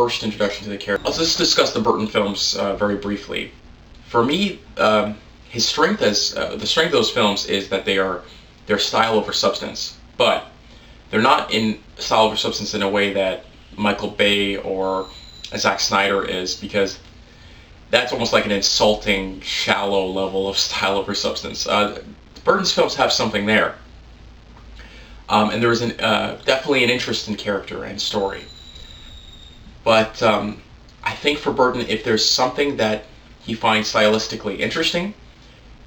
first introduction to the character. Let's just discuss the Burton films very briefly. For me, his strength as the strength of those films is that they're style over substance, but they're not in style over substance in a way that Michael Bay or Zack Snyder is, because that's almost like an insulting, shallow level of style over substance. Burton's films have something there, and there was definitely an interest in character and story. But I think for Burton, if there's something that he finds stylistically interesting,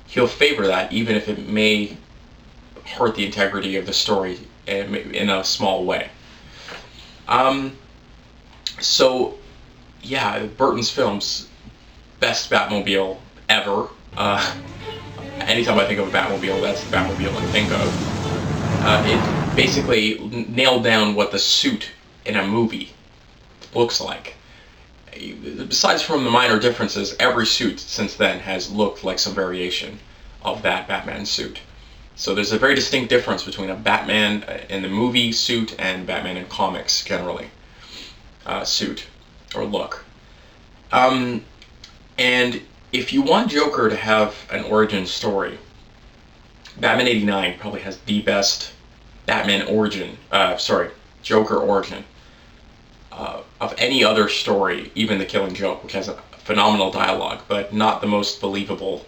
he'll favor that, even if it may hurt the integrity of the story in a small way. So, yeah, Burton's films, best Batmobile ever. Anytime I think of a Batmobile, that's the Batmobile I think of. It basically nailed down what the suit in a movie looks like. Besides from the minor differences, every suit since then has looked like some variation of that Batman suit. So there's a very distinct difference between a Batman in the movie suit and Batman in comics generally. Suit or look. And if you want Joker to have an origin story, Batman '89 probably has the best Batman origin, Joker origin of any other story, even The Killing Joke, which has a phenomenal dialogue, but not the most believable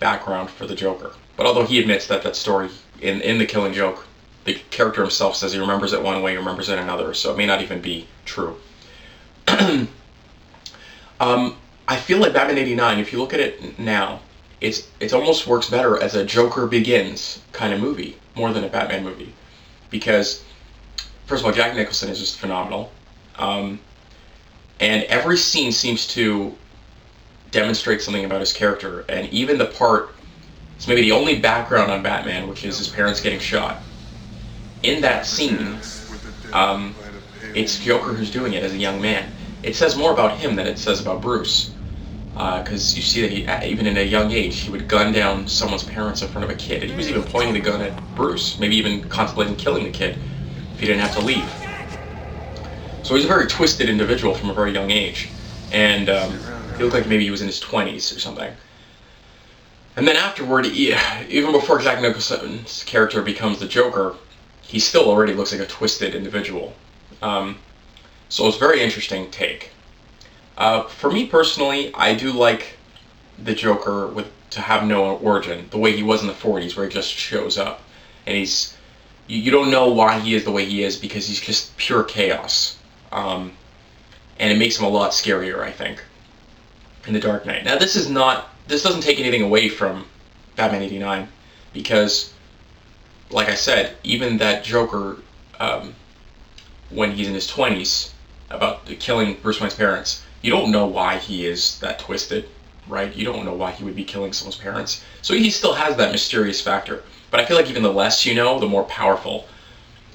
background for the Joker. But although he admits that that story in The Killing Joke, the character himself says he remembers it one way, he remembers it another, so it may not even be true. I feel like Batman '89, if you look at it now, it almost works better as a Joker Begins kind of movie, more than a Batman movie. Because, first of all, Jack Nicholson is just phenomenal. And every scene seems to demonstrate something about his character. And even the part, it's maybe the only background on Batman, which is his parents getting shot. In that scene, it's Joker who's doing it as a young man. It says more about him than it says about Bruce. Because you see that even in a young age, he would gun down someone's parents in front of a kid. And he was even pointing the gun at Bruce, maybe even contemplating killing the kid if he didn't have to leave. So he's a very twisted individual from a very young age. And he looked like maybe he was in his 20s or something. And then afterward, even before Jack Nicholson's character becomes the Joker, he still already looks like a twisted individual. So it's a very interesting take. For me personally, I do like the Joker to have no origin, the way he was in the 40s, where he just shows up. And you don't know why he is the way he is, because he's just pure chaos. And it makes him a lot scarier, I think, in The Dark Knight. Now, this doesn't take anything away from Batman '89, because, like I said, even that Joker, when he's in his 20s, about killing Bruce Wayne's parents, you don't know why he is that twisted, right? You don't know why he would be killing someone's parents. So he still has that mysterious factor. But I feel like even the less you know, the more powerful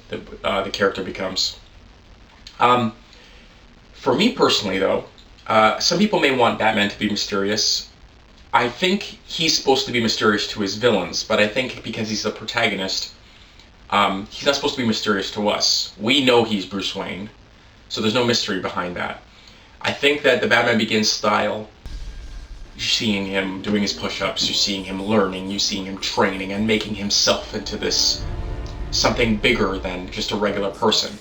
the character becomes. For me personally, though, some people may want Batman to be mysterious. I think he's supposed to be mysterious to his villains, but I think because he's the protagonist, he's not supposed to be mysterious to us. We know he's Bruce Wayne, so there's no mystery behind that. I think that the Batman Begins style, you're seeing him doing his push-ups, you're seeing him learning, you're seeing him training and making himself into this something bigger than just a regular person.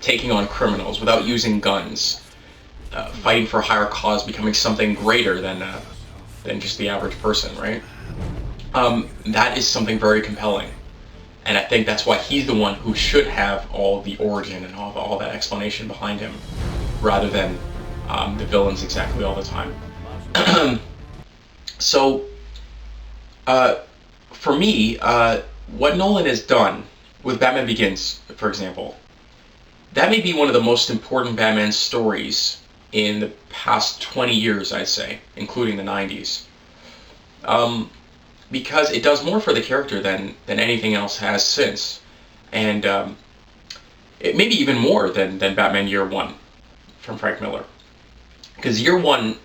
Taking on criminals without using guns, fighting for a higher cause, becoming something greater than just the average person, right? That is something very compelling. And I think that's why he's the one who should have all the origin and all that explanation behind him, rather than the villains exactly all the time. So, for me, what Nolan has done with Batman Begins, for example, that may be one of the most important Batman stories in the past 20 years, I'd say, including the 90s. Because it does more for the character than anything else has since. And it may be even more than Batman Year One from Frank Miller. Because Year One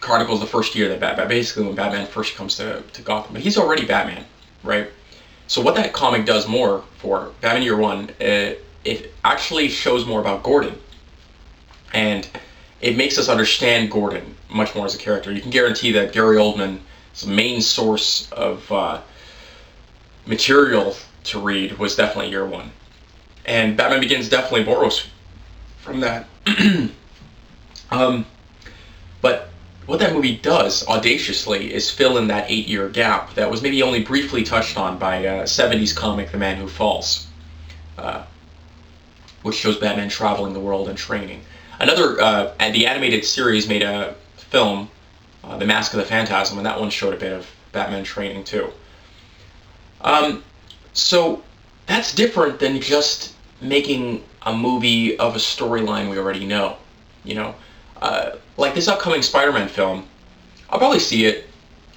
chronicles the first year that basically when Batman first comes to Gotham. But he's already Batman, right? So what that comic does more for Batman Year One, it actually shows more about Gordon, and it makes us understand Gordon much more as a character. You can guarantee that Gary Oldman's main source of material to read was definitely Year One, and Batman Begins definitely borrows from that. But what that movie does audaciously is fill in that 8-year gap that was maybe only briefly touched on by 70s comic The Man Who Falls, which shows Batman traveling the world and training. Another, the animated series made a film, The Mask of the Phantasm, and that one showed a bit of Batman training too. So that's different than just making a movie of a storyline we already know. You know, like this upcoming Spider-Man film, I'll probably see it,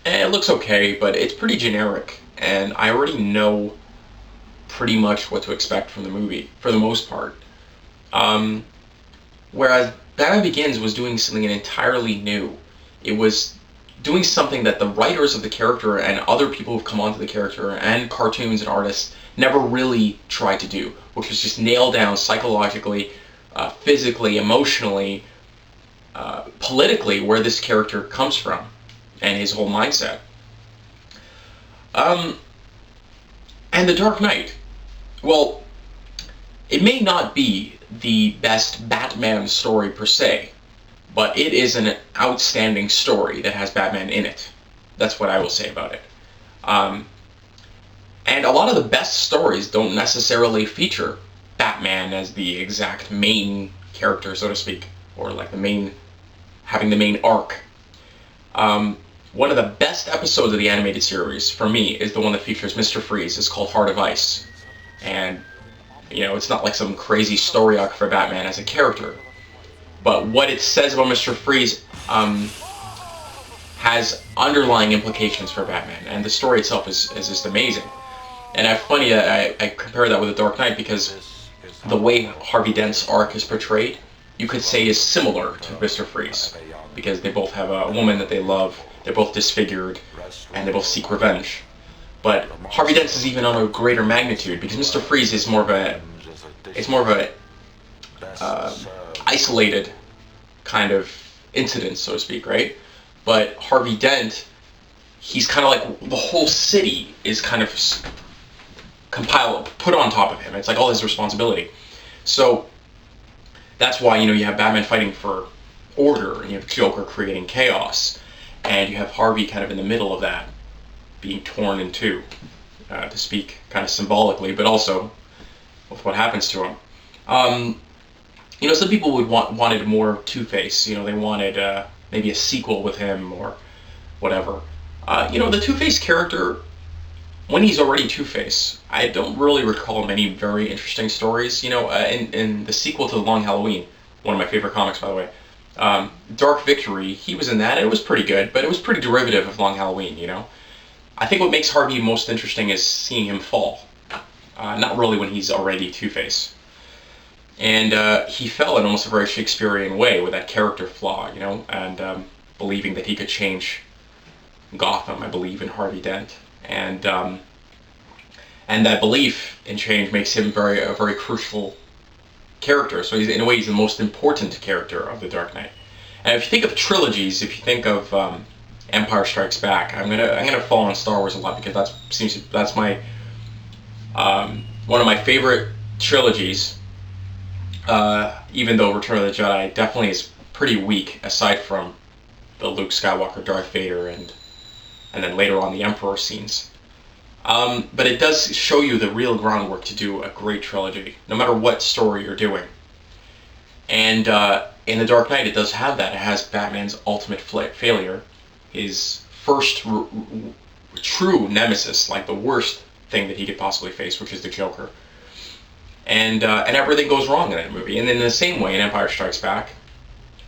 and it looks okay, but it's pretty generic, and I already know pretty much what to expect from the movie, for the most part. Whereas Batman Begins was doing something entirely new. It was doing something that the writers of the character and other people who've come onto the character and cartoons and artists never really tried to do, which was just nail down psychologically, physically, emotionally, politically where this character comes from and his whole mindset. And The Dark Knight, well, it may not be the best Batman story per se, but it is an outstanding story that has Batman in it. That's what I will say about it. And a lot of the best stories don't necessarily feature Batman as the exact main character, so to speak, or like having the main arc. One of the best episodes of the animated series, for me, is the one that features Mr. Freeze. It's called Heart of Ice. And, you know, it's not like some crazy story arc for Batman as a character. But what it says about Mr. Freeze has underlying implications for Batman. And the story itself is just amazing. And it's funny that I compare that with The Dark Knight because the way Harvey Dent's arc is portrayed, you could say is similar to Mr. Freeze. Because they both have a woman that they love, they're both disfigured, and they both seek revenge. But Harvey Dent's is even on a greater magnitude because Mr. Freeze is more of a isolated kind of incident, so to speak, right? But Harvey Dent, he's kind of like the whole city is kind of put on top of him. It's like all his responsibility. So that's why, you know, you have Batman fighting for order, and you have Joker creating chaos, and you have Harvey kind of in the middle of that, being torn in two, to speak kind of symbolically, but also with what happens to him. You know, some people wanted more Two-Face. You know, they wanted maybe a sequel with him or whatever. You know, the Two-Face character, when he's already Two-Face, I don't really recall many very interesting stories. You know, in the sequel to The Long Halloween, one of my favorite comics, by the way, Dark Victory, he was in that, and it was pretty good, but it was pretty derivative of Long Halloween, you know? I think what makes Harvey most interesting is seeing him fall. Not really when he's already Two-Face. And he fell in almost a very Shakespearean way with that character flaw, you know, and believing that he could change Gotham, I believe, in Harvey Dent. And that belief in change makes him a very crucial character. So in a way, he's the most important character of The Dark Knight. And if you think of trilogies, if you think of Empire Strikes Back, I'm gonna fall on Star Wars a lot because that's my one of my favorite trilogies. Even though Return of the Jedi definitely is pretty weak, aside from the Luke Skywalker, Darth Vader, and then later on the Emperor scenes. But it does show you the real groundwork to do a great trilogy, no matter what story you're doing. And in The Dark Knight, it does have that. It has Batman's ultimate failure, his first true nemesis, like the worst thing that he could possibly face, which is the Joker. And everything goes wrong in that movie. And in the same way, in Empire Strikes Back,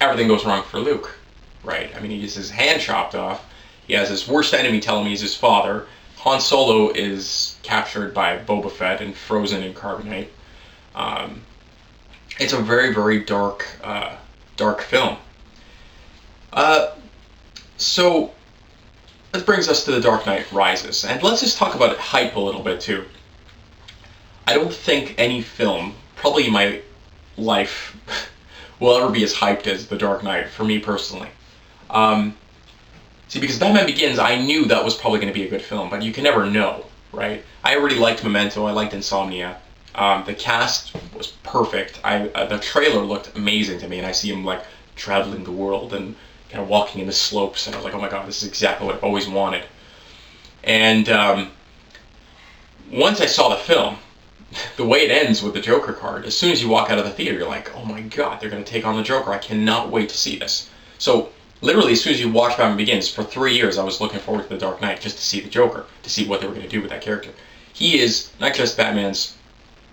everything goes wrong for Luke, right? I mean, he gets his hand chopped off. He has his worst enemy tell him he's his father. Han Solo is captured by Boba Fett and frozen in carbonite. It's a very, very dark film. So this brings us to The Dark Knight Rises, and let's just talk about hype a little bit too. I don't think any film, probably in my life will ever be as hyped as The Dark Knight, for me personally. Um, See, because Batman Begins, I knew that was probably going to be a good film, but you can never know, right? I already liked Memento, I liked Insomnia. The cast was perfect. The trailer looked amazing to me, and I see him like traveling the world and kind of walking in the slopes, and I was like, oh my god, this is exactly what I've always wanted. And once I saw the film, the way it ends with the Joker card, as soon as you walk out of the theater, you're like, oh my god, they're going to take on the Joker. I cannot wait to see this. So, literally, as soon as you watch Batman Begins, for 3 years I was looking forward to The Dark Knight just to see the Joker, to see what they were going to do with that character. He is not just Batman's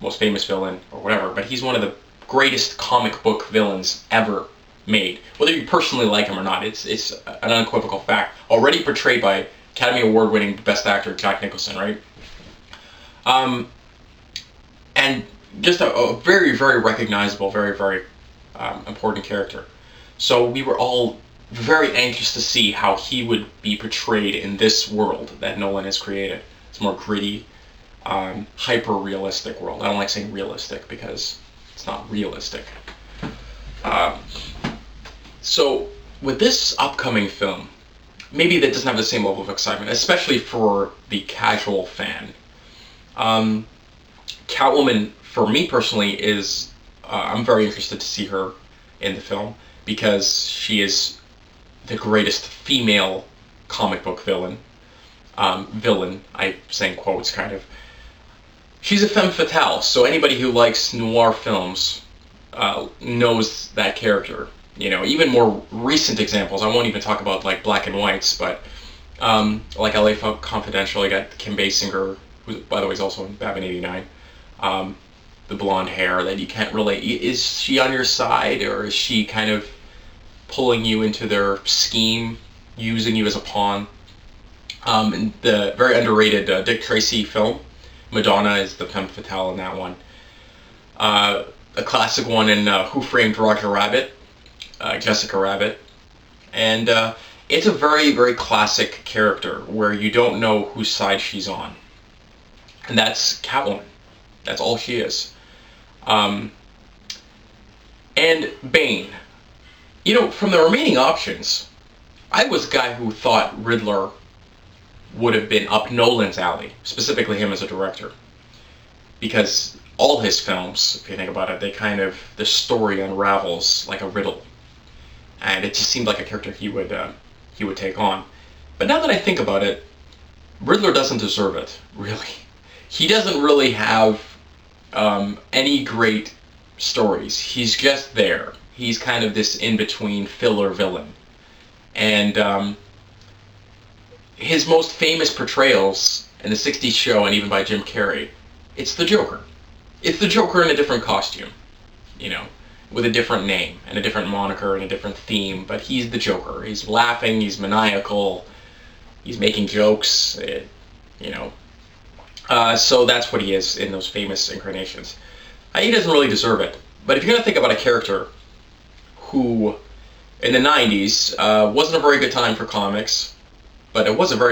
most famous villain or whatever, but he's one of the greatest comic book villains ever made. Whether you personally like him or not, it's an unequivocal fact. Already portrayed by Academy Award-winning Best Actor Jack Nicholson, right? And just a very, very recognizable, very, very important character. So we were all very anxious to see how he would be portrayed in this world that Nolan has created. It's more gritty, hyper-realistic world. I don't like saying realistic because it's not realistic. So with this upcoming film, maybe that doesn't have the same level of excitement, especially for the casual fan. Catwoman, for me personally, is I'm very interested to see her in the film because she is the greatest female comic book villain. I say in quotes, kind of. She's a femme fatale, so anybody who likes noir films knows that character. You know, even more recent examples, I won't even talk about like black and whites, but like LA Confidential, you got Kim Basinger, who by the way is also in Batman '89. The blonde hair that you can't really, is she on your side or is she kind of pulling you into their scheme, using you as a pawn? And the very underrated Dick Tracy film, Madonna is the femme fatale in that one. A classic one in Who Framed Roger Rabbit, Jessica Rabbit. And it's a very, very classic character where you don't know whose side she's on. And that's Catwoman. That's all she is. And Bane. You know, from the remaining options, I was a guy who thought Riddler would have been up Nolan's alley, specifically him as a director. Because all his films, if you think about it, the story unravels like a riddle. And it just seemed like a character he would take on. But now that I think about it, Riddler doesn't deserve it, really. He doesn't really have any great stories. He's just there. He's kind of this in-between filler villain. And his most famous portrayals in the 60s show, and even by Jim Carrey, it's the Joker. It's the Joker in a different costume, you know, with a different name and a different moniker and a different theme, but he's the Joker. He's laughing, he's maniacal, he's making jokes, you know. So that's what he is in those famous incarnations. He doesn't really deserve it. But if you're going to think about a character who, in the 90s, wasn't a very good time for comics, but it was a very